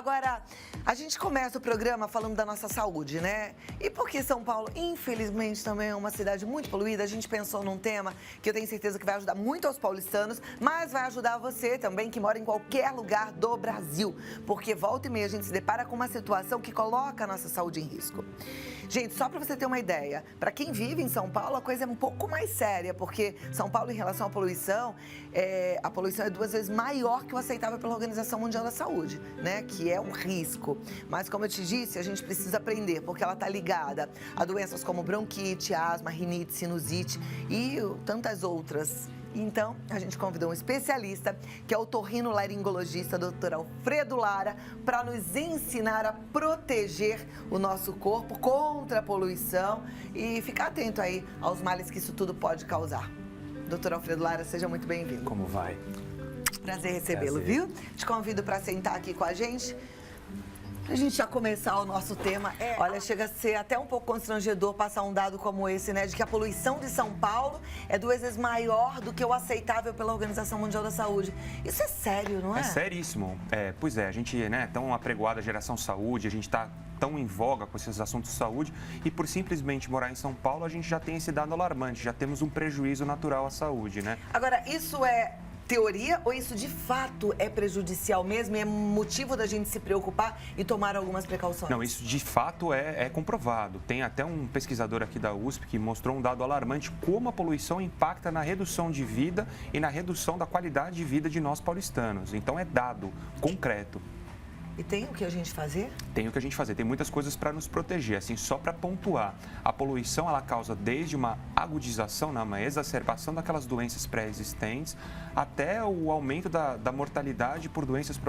Agora, a gente começa o programa falando da nossa saúde, né? E porque São Paulo, infelizmente, também é uma cidade muito poluída, a gente pensou num tema que eu tenho certeza que vai ajudar muito aos paulistanos, mas vai ajudar você também que mora em qualquer lugar do Brasil. Porque volta e meia a gente se depara com uma situação que coloca a nossa saúde em risco. Gente, só para você ter uma ideia, para quem vive em São Paulo, a coisa é um pouco mais séria, porque São Paulo, em relação à poluição, a poluição é 2 vezes maior que o aceitável pela Organização Mundial da Saúde, né? Que é um risco. Mas, como eu te disse, a gente precisa aprender, porque ela está ligada a doenças como bronquite, asma, rinite, sinusite e tantas outras. Então, a gente convidou um especialista, que é o otorrinolaringologista, Dr. Alfredo Lara, para nos ensinar a proteger o nosso corpo contra a poluição e ficar atento aí aos males que isso tudo pode causar. Dr. Alfredo Lara, seja muito bem-vindo. Como vai? Prazer recebê-lo, viu? Te convido para sentar aqui com a gente. A gente já começar o nosso tema, olha, chega a ser até um pouco constrangedor passar um dado como esse, né? De que a poluição de São Paulo é 2 vezes maior do que o aceitável pela Organização Mundial da Saúde. Isso é sério, não é? É seríssimo. Pois é, a gente é tão apregoada à geração saúde, a gente está tão em voga com esses assuntos de saúde e por simplesmente morar em São Paulo, a gente já tem esse dado alarmante, já temos um prejuízo natural à saúde, né? Agora, isso é teoria ou isso de fato é prejudicial mesmo e é motivo da gente se preocupar e tomar algumas precauções? Não, isso de fato é comprovado. Tem até um pesquisador aqui da USP que mostrou um dado alarmante como a poluição impacta na redução de vida e na redução da qualidade de vida de nós paulistanos. Então é dado concreto. E tem o que a gente fazer? Tem o que a gente fazer, tem muitas coisas para nos proteger, assim, só para pontuar. A poluição, ela causa desde uma agudização, uma exacerbação daquelas doenças pré-existentes, até o aumento da mortalidade por doenças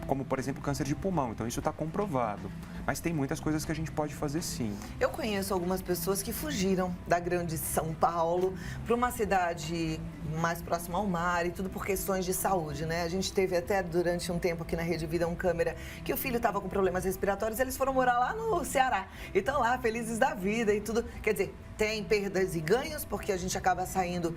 como, por exemplo, câncer de pulmão. Então, isso está comprovado. Mas tem muitas coisas que a gente pode fazer, sim. Eu conheço algumas pessoas que fugiram da grande São Paulo para uma cidade mais próxima ao mar e tudo por questões de saúde, né? A gente teve até durante um tempo aqui na Rede Vida um câmera que o filho estava com problemas respiratórios, eles foram morar lá no Ceará e estão lá felizes da vida e tudo. Quer dizer, tem perdas e ganhos, porque a gente acaba saindo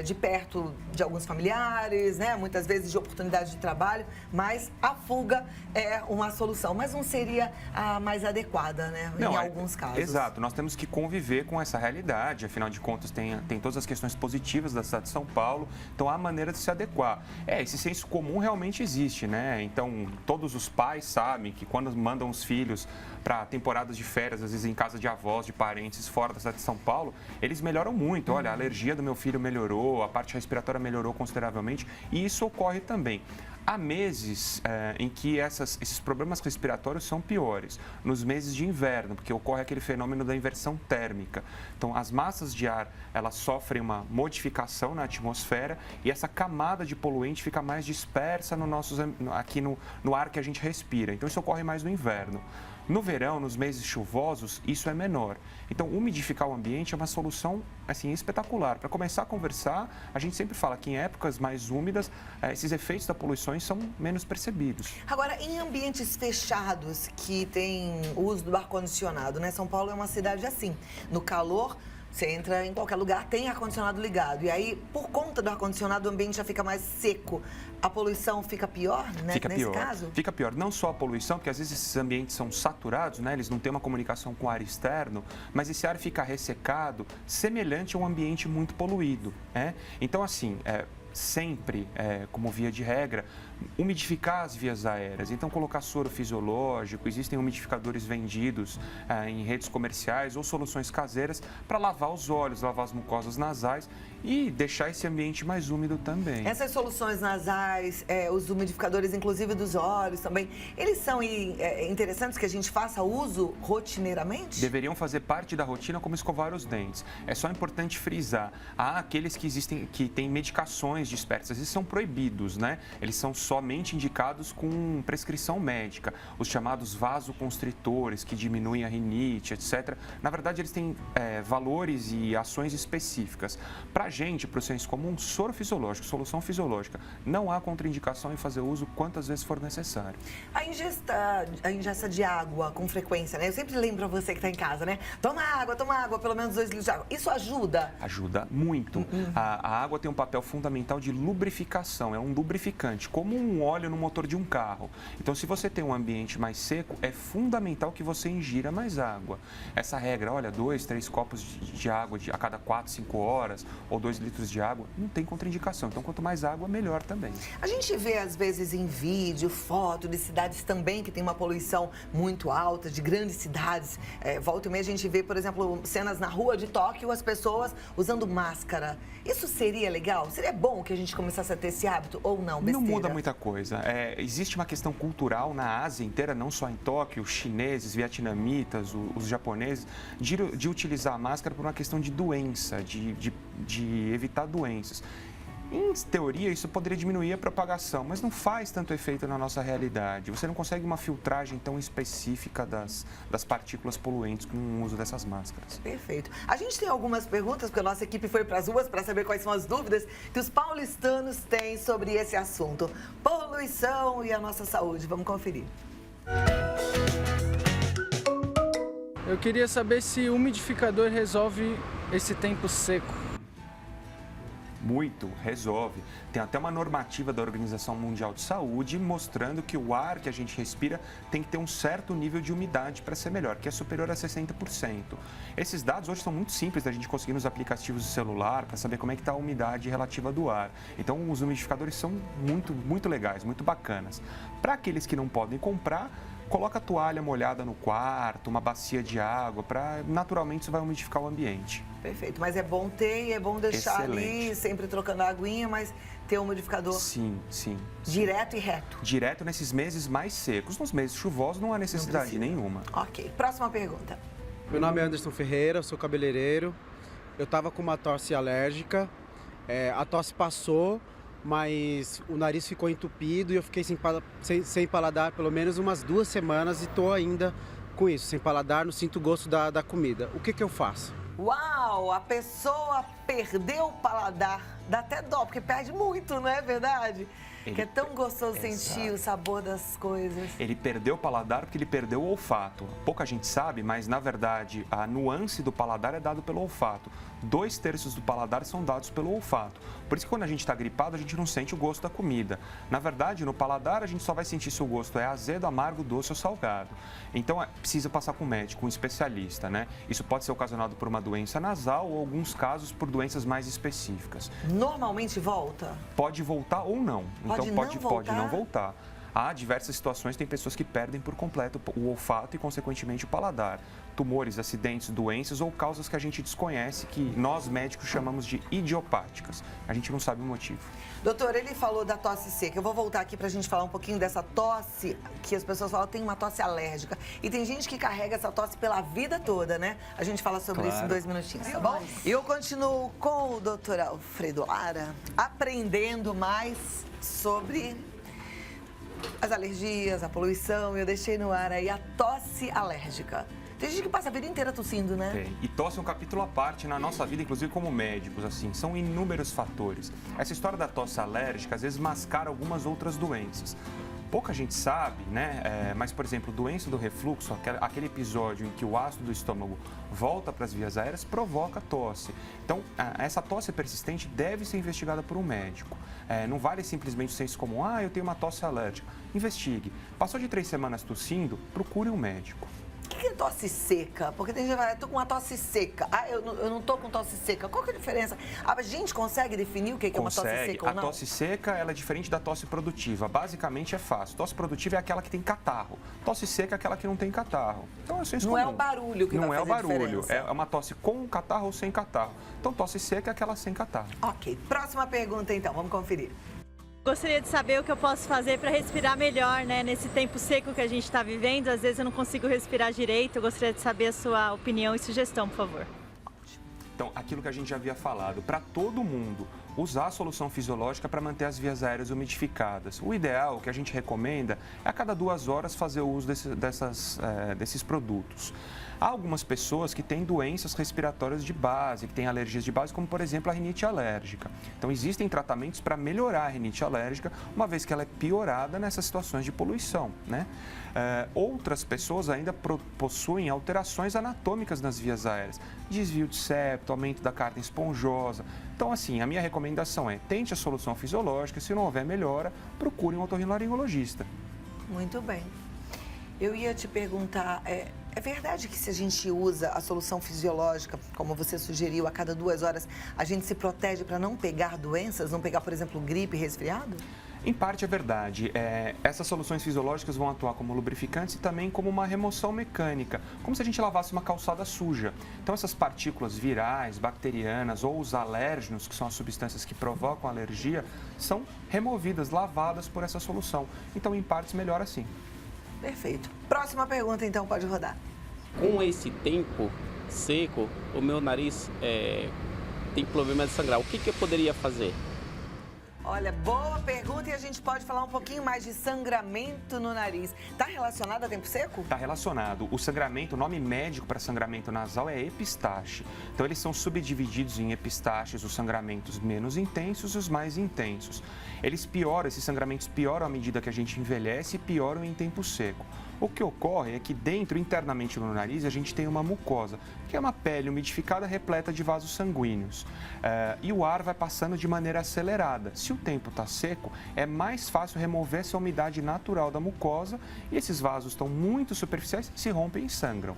de perto de alguns familiares, né? Muitas vezes de oportunidade de trabalho, mas a fuga é uma solução, mas não seria a mais adequada, né? Não, em alguns casos. Exato, nós temos que conviver com essa realidade, afinal de contas tem todas as questões positivas da cidade de São Paulo, então há maneira de se adequar. Esse senso comum realmente existe, né? Então todos os pais sabem que quando mandam os filhos para temporadas de férias, às vezes em casa de avós, de parentes fora da cidade de São Paulo, eles melhoram muito. Olha, a alergia do meu filho melhorou, a parte respiratória melhorou consideravelmente e isso ocorre também. Há meses em que esses problemas respiratórios são piores, nos meses de inverno, porque ocorre aquele fenômeno da inversão térmica. Então, as massas de ar, elas sofrem uma modificação na atmosfera e essa camada de poluente fica mais dispersa aqui no ar que a gente respira. Então, isso ocorre mais no inverno. No verão, nos meses chuvosos, isso é menor. Então, umidificar o ambiente é uma solução assim, espetacular. Para começar a conversar, a gente sempre fala que em épocas mais úmidas, esses efeitos da poluição são menos percebidos. Agora, em ambientes fechados que tem o uso do ar-condicionado, né? São Paulo é uma cidade assim, no calor, você entra em qualquer lugar, tem ar-condicionado ligado. E aí, por conta do ar-condicionado, o ambiente já fica mais seco. A poluição fica pior, né? Fica nesse pior. caso? Fica pior. Não só a poluição, porque às vezes esses ambientes são saturados, né? Eles não têm uma comunicação com o ar externo, mas esse ar fica ressecado, semelhante a um ambiente muito poluído, né? Então, assim, sempre, como via de regra, umidificar as vias aéreas. Então, colocar soro fisiológico, existem umidificadores vendidos em redes comerciais ou soluções caseiras para lavar os olhos, lavar as mucosas nasais e deixar esse ambiente mais úmido também. Essas soluções nasais, os umidificadores, inclusive dos olhos também, eles são interessantes que a gente faça uso rotineiramente? Deveriam fazer parte da rotina como escovar os dentes. É só importante frisar. Há aqueles que têm medicações dispersas, esses são proibidos, né? Eles são somente indicados com prescrição médica. Os chamados vasoconstritores, que diminuem a rinite, etc. Na verdade, eles têm valores e ações específicas. Para a gente, para o senso comum, soro fisiológico, solução fisiológica, não há contraindicação em fazer uso quantas vezes for necessário. A ingesta de água com frequência, né? Eu sempre lembro para você que está em casa, né? Toma água, pelo menos 2 litros de água. Isso ajuda? Ajuda muito. A água tem um papel fundamental de lubrificação, é um lubrificante, como um óleo no motor de um carro. Então, se você tem um ambiente mais seco, é fundamental que você ingira mais água. Essa regra, olha, 2, 3 copos de água a cada 4, 5 horas, ou 2 litros de água, não tem contraindicação. Então, quanto mais água, melhor também. A gente vê, às vezes, em vídeo, foto de cidades também que tem uma poluição muito alta, de grandes cidades. Volta e meia a gente vê, por exemplo, cenas na rua de Tóquio, as pessoas usando máscara. Isso seria legal? Seria bom que a gente começasse a ter esse hábito ou não? Besteira? Não muda muita coisa. Existe uma questão cultural na Ásia inteira, não só em Tóquio, os chineses, vietnamitas, os japoneses, de utilizar a máscara por uma questão de doença, de evitar doenças. Em teoria, isso poderia diminuir a propagação, mas não faz tanto efeito na nossa realidade. Você não consegue uma filtragem tão específica das partículas poluentes com o uso dessas máscaras. Perfeito. A gente tem algumas perguntas, porque a nossa equipe foi para as ruas para saber quais são as dúvidas que os paulistanos têm sobre esse assunto. Poluição e a nossa saúde. Vamos conferir. Eu queria saber se o umidificador resolve esse tempo seco. Muito, resolve. Tem até uma normativa da Organização Mundial de Saúde mostrando que o ar que a gente respira tem que ter um certo nível de umidade para ser melhor, que é superior a 60%. Esses dados hoje são muito simples da gente conseguir nos aplicativos de celular para saber como é que está a umidade relativa do ar. Então, os umidificadores são muito legais, muito bacanas. Para aqueles que não podem comprar, coloca a toalha molhada no quarto, uma bacia de água, naturalmente isso vai umidificar o ambiente. Perfeito, mas é bom ter e é bom deixar ali, sempre trocando a aguinha, mas ter um umidificador sim. direto e reto. Direto nesses meses mais secos. Nos meses chuvosos não há necessidade nenhuma. Ok, próxima pergunta. Meu nome é Anderson Ferreira, sou cabeleireiro. Eu estava com uma tosse alérgica, a tosse passou, mas o nariz ficou entupido e eu fiquei sem paladar pelo menos umas 2 semanas e estou ainda com isso, sem paladar, não sinto o gosto da comida. O que eu faço? Uau, a pessoa perdeu o paladar. Dá até dó, porque perde muito, não é verdade? Que é tão gostoso sentir o sabor das coisas. Ele perdeu o paladar porque ele perdeu o olfato. Pouca gente sabe, mas na verdade a nuance do paladar é dado pelo olfato. 2/3 do paladar são dados pelo olfato. Por isso que quando a gente está gripado, a gente não sente o gosto da comida. Na verdade, no paladar, a gente só vai sentir se o gosto é azedo, amargo, doce ou salgado. Então, precisa passar com um médico, um especialista, né? Isso pode ser ocasionado por uma doença nasal ou, em alguns casos, por doenças mais específicas. Normalmente volta? Pode voltar ou não. Pode não voltar. Há diversas situações, tem pessoas que perdem por completo o olfato e, consequentemente, o paladar. Tumores, acidentes, doenças ou causas que a gente desconhece, que nós médicos chamamos de idiopáticas. A gente não sabe o motivo. Doutor, ele falou da tosse seca. Eu vou voltar aqui para a gente falar um pouquinho dessa tosse, que as pessoas falam tem uma tosse alérgica. E tem gente que carrega essa tosse pela vida toda, né? A gente fala sobre isso em 2 minutinhos, tá bom? E eu continuo com o doutor Alfredo Lara, aprendendo mais sobre as alergias, a poluição. Eu deixei no ar aí a tosse alérgica. Tem gente que passa a vida inteira tossindo, né? Tem. E tosse é um capítulo à parte na nossa vida, inclusive como médicos, assim. São inúmeros fatores. Essa história da tosse alérgica, às vezes, mascara algumas outras doenças. Pouca gente sabe, né? Mas, por exemplo, doença do refluxo, aquele episódio em que o ácido do estômago volta para as vias aéreas, provoca tosse. Então, essa tosse persistente deve ser investigada por um médico. Não vale simplesmente o senso comum, eu tenho uma tosse alérgica. Investigue. Passou de 3 semanas tossindo, procure um médico. O que é tosse seca? Porque tem gente que fala, eu tô com uma tosse seca. Eu não tô com tosse seca. Qual que é a diferença? A gente consegue definir o que é uma tosse seca ou não? A tosse seca, ela é diferente da tosse produtiva. Basicamente é fácil. Tosse produtiva é aquela que tem catarro. Tosse seca é aquela que não tem catarro. Então, não é o barulho que vai fazer diferença. Não é o barulho. É uma tosse com catarro ou sem catarro. Então, tosse seca é aquela sem catarro. Ok. Próxima pergunta, então. Vamos conferir. Gostaria de saber o que eu posso fazer para respirar melhor, né? Nesse tempo seco que a gente está vivendo, às vezes eu não consigo respirar direito. Eu gostaria de saber a sua opinião e sugestão, por favor. Então, aquilo que a gente já havia falado, para todo mundo, usar a solução fisiológica para manter as vias aéreas umidificadas. O ideal, o que a gente recomenda, é a cada 2 horas fazer o uso desses produtos. Há algumas pessoas que têm doenças respiratórias de base, que têm alergias de base, como, por exemplo, a rinite alérgica. Então, existem tratamentos para melhorar a rinite alérgica, uma vez que ela é piorada nessas situações de poluição, né? Outras pessoas ainda possuem alterações anatômicas nas vias aéreas, desvio de septo, aumento da carne esponjosa. Então, assim, a minha recomendação é tente a solução fisiológica, se não houver melhora, procure um otorrinolaringologista. Muito bem. Eu ia te perguntar, é verdade que se a gente usa a solução fisiológica, como você sugeriu, a cada 2 horas, a gente se protege para não pegar doenças, não pegar, por exemplo, gripe e resfriado? Em parte é verdade. Essas soluções fisiológicas vão atuar como lubrificantes e também como uma remoção mecânica, como se a gente lavasse uma calçada suja. Então, essas partículas virais, bacterianas ou os alérgenos, que são as substâncias que provocam alergia, são removidas, lavadas por essa solução. Então, em partes, melhora sim. Perfeito. Próxima pergunta, então, pode rodar. Com esse tempo seco, o meu nariz tem problema de sangrar. O que eu poderia fazer? Olha, boa pergunta, e a gente pode falar um pouquinho mais de sangramento no nariz. Está relacionado a tempo seco? Está relacionado. O sangramento, o nome médico para sangramento nasal é epistaxe. Então, eles são subdivididos em epistaxes, os sangramentos menos intensos e os mais intensos. Esses sangramentos pioram à medida que a gente envelhece e pioram em tempo seco. O que ocorre é que dentro, internamente no nariz, a gente tem uma mucosa, que é uma pele umidificada repleta de vasos sanguíneos. E o ar vai passando de maneira acelerada. Se o tempo está seco, é mais fácil remover essa umidade natural da mucosa e esses vasos estão muito superficiais, se rompem e sangram.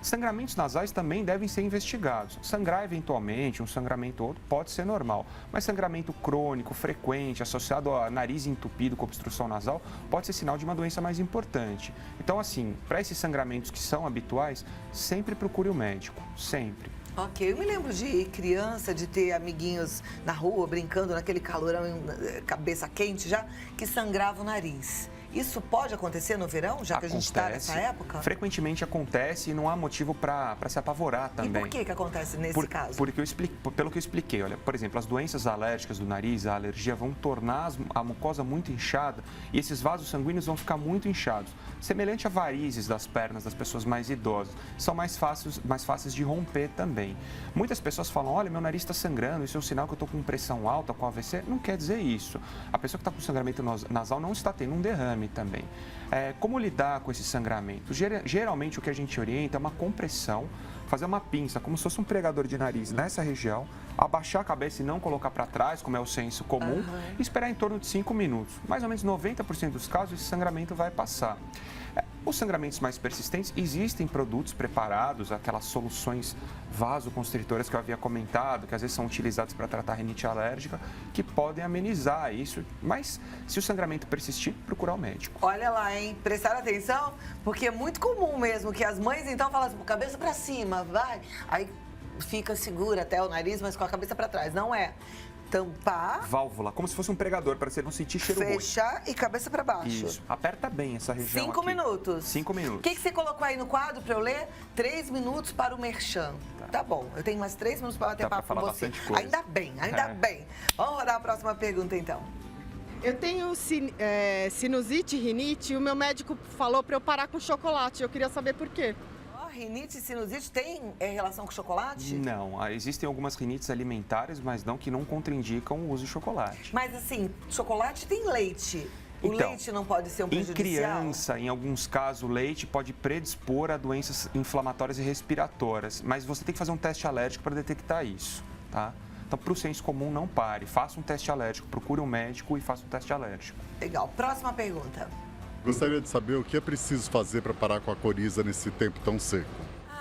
Sangramentos nasais também devem ser investigados. Sangrar eventualmente, um sangramento ou outro, pode ser normal, mas sangramento crônico, frequente, associado a nariz entupido com obstrução nasal, pode ser sinal de uma doença mais importante. Então, assim, para esses sangramentos que são habituais, sempre procure o médico, sempre. Ok, eu me lembro de criança, de ter amiguinhos na rua, brincando naquele calorão, cabeça quente já, que sangrava o nariz. Isso pode acontecer no verão, já que a gente está nessa época? Frequentemente acontece e não há motivo para se apavorar também. E por que acontece nesse caso? Pelo que eu expliquei, olha, por exemplo, as doenças alérgicas do nariz, a alergia, vão tornar a mucosa muito inchada e esses vasos sanguíneos vão ficar muito inchados. Semelhante a varizes das pernas das pessoas mais idosas, são mais fáceis de romper também. Muitas pessoas falam, olha, meu nariz está sangrando, isso é um sinal que eu estou com pressão alta, com AVC. Não quer dizer isso. A pessoa que está com sangramento nasal não está tendo um derrame também. Como lidar com esse sangramento? Geralmente o que a gente orienta é uma compressão, fazer uma pinça, como se fosse um pregador de nariz nessa região, abaixar a cabeça e não colocar para trás, como é o senso comum, e esperar em torno de 5 minutos. Mais ou menos 90% dos casos esse sangramento vai passar. Os sangramentos mais persistentes, existem produtos preparados, aquelas soluções vasoconstritoras que eu havia comentado, que às vezes são utilizados para tratar rinite alérgica, que podem amenizar isso, mas se o sangramento persistir, procurar o médico. Olha lá, hein? Prestar atenção, porque é muito comum mesmo que as mães então falam assim, cabeça para cima, vai. Aí fica segura até o nariz, mas com a cabeça para trás. Não é. Tampar. Válvula, como se fosse um pregador, para você não sentir cheiro ruim. Fechar e cabeça para baixo. Isso, aperta bem essa região 5 minutos. 5 minutos. O que você colocou aí no quadro para eu ler? 3 minutos para o merchan. Tá bom, eu tenho mais 3 minutos para bater papo com você. Bastante coisa. Ainda bem. Vamos rodar a próxima pergunta então. Eu tenho sinusite, rinite, e o meu médico falou para eu parar com chocolate. Eu queria saber por quê. Rinite e sinusite tem relação com chocolate? Não, existem algumas rinites alimentares, mas não que não contraindicam o uso de chocolate. Mas assim, chocolate tem leite. O leite não pode ser um prejudicial? Em criança, em alguns casos, o leite pode predispor a doenças inflamatórias e respiratórias, mas você tem que fazer um teste alérgico para detectar isso, tá? Então, para o senso comum, não pare. Faça um teste alérgico, procure um médico e faça um teste alérgico. Legal. Próxima pergunta. Gostaria de saber o que é preciso fazer para parar com a coriza nesse tempo tão seco.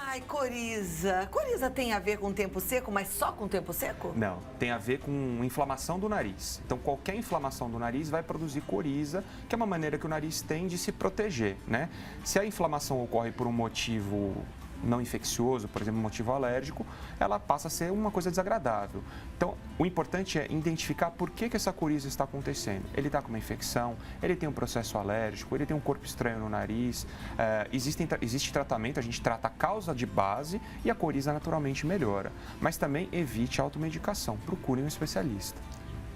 Ai, coriza. Coriza tem a ver com tempo seco, mas só com tempo seco? Não, tem a ver com inflamação do nariz. Então, qualquer inflamação do nariz vai produzir coriza, que é uma maneira que o nariz tem de se proteger, né? Se a inflamação ocorre por um motivo não infeccioso, por exemplo, um motivo alérgico, ela passa a ser uma coisa desagradável. Então, o importante é identificar por que essa coriza está acontecendo. Ele está com uma infecção, ele tem um processo alérgico, ele tem um corpo estranho no nariz, existe tratamento, a gente trata a causa de base e a coriza naturalmente melhora. Mas também evite a automedicação, procure um especialista.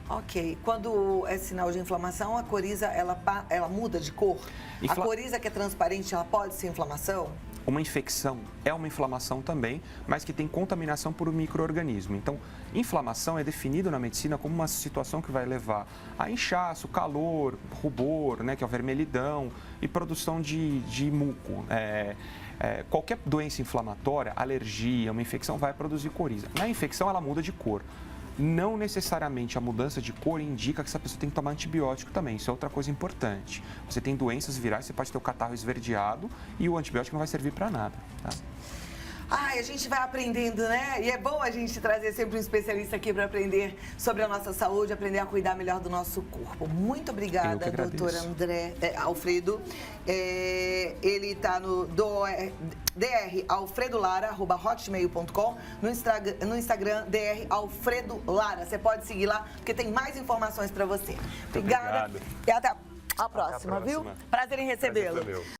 Ok. Quando é sinal de inflamação, a coriza, ela muda de cor? A coriza que é transparente, ela pode ser inflamação? Uma infecção é uma inflamação também, mas que tem contaminação por um micro-organismo. Então, inflamação é definido na medicina como uma situação que vai levar a inchaço, calor, rubor, né, que é o vermelhidão, e produção de muco. Qualquer doença inflamatória, alergia, uma infecção vai produzir coriza. Na infecção, ela muda de cor. não necessariamente a mudança de cor indica que essa pessoa tem que tomar antibiótico também. Isso é outra coisa importante. Você tem doenças virais, você pode ter o catarro esverdeado e o antibiótico não vai servir para nada, tá? Ai, a gente vai aprendendo, né? E é bom a gente trazer sempre um especialista aqui para aprender sobre a nossa saúde, aprender a cuidar melhor do nosso corpo. Muito obrigada, doutor Alfredo. Ele está no dralfredolara@hotmail.com, no Instagram dralfredolara. Você pode seguir lá, porque tem mais informações para você. Obrigada. Obrigado. E até a próxima, viu? Prazer em recebê-lo.